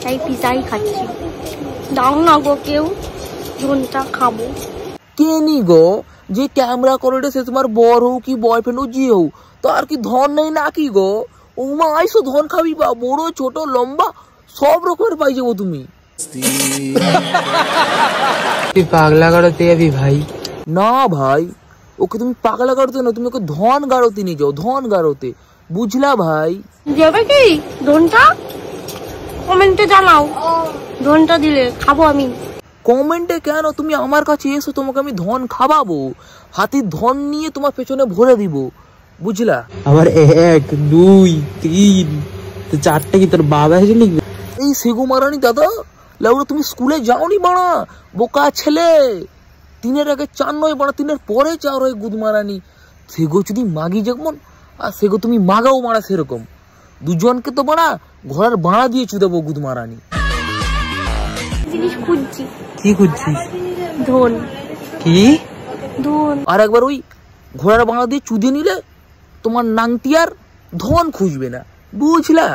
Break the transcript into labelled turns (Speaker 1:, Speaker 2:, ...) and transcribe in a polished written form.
Speaker 1: তাই পিজাই খাচ্ছি। দাও না গো কেউ, ধনটা খাবো।
Speaker 2: কে নি গো যে ক্যামেরা করে সে তোমার বর হোক কি বয়ফ্রেন্ড হোক যে হোক, তো আর কি ধন নেই নাকি গো? ওমা আইসো ধন খাবি বা, বড় ছোট লম্বা সব রকমের পাই যাবো তুমি।
Speaker 3: তুই পাগলা গাড়োতে যাবি ভাই?
Speaker 2: না ভাই, ওকে তুমি পাগলা গাড়োতে না, তুমি ওকে ধন গাড়োতে নিয়ে যাও, ধন গাড়োতে, বুঝলা ভাই?
Speaker 1: যাবে কি ধনটা? কমেন্টে জানাও, ধনটা দিলে খাবো আমি।
Speaker 2: কমেন্টে কেন, তুমি আমার কাছে এসো, তোমাকে আমি ধন খাওয়াবো, হাতির ধন নিয়ে তোমার পেছনে ভরে দিব, বুঝলা?
Speaker 3: আবার 1 2 3 তো 4টা কি তোর বাবা এসে লিখবে?
Speaker 2: এই সেগু মারানি দাদা, লাউড়া তুমি স্কুলে যাওনি বাড়া, বোকা ছেলে। 3-এর আগে 4 নয় বাড়া, 3-এর পরে 4 হয় গুদ মারানি। সেগো যদি মাগি যেমন, আর সেগো তুমি মাগাও মারা সেরকম, দুজনকে তো বাড়া ঘোড়ার বাড়া দিয়ে চুদাবো গুদ মারানি।
Speaker 1: জিনিস খুঁজছি।
Speaker 3: কি খুঁজছিস?
Speaker 1: ধন।
Speaker 3: কি
Speaker 1: ধন?
Speaker 2: আর একবার ওই ঘোড়ার বাড়া দিয়ে চুদে নিলে তোমার নাংটি আর ধন খুঁজবে না, বুঝলা?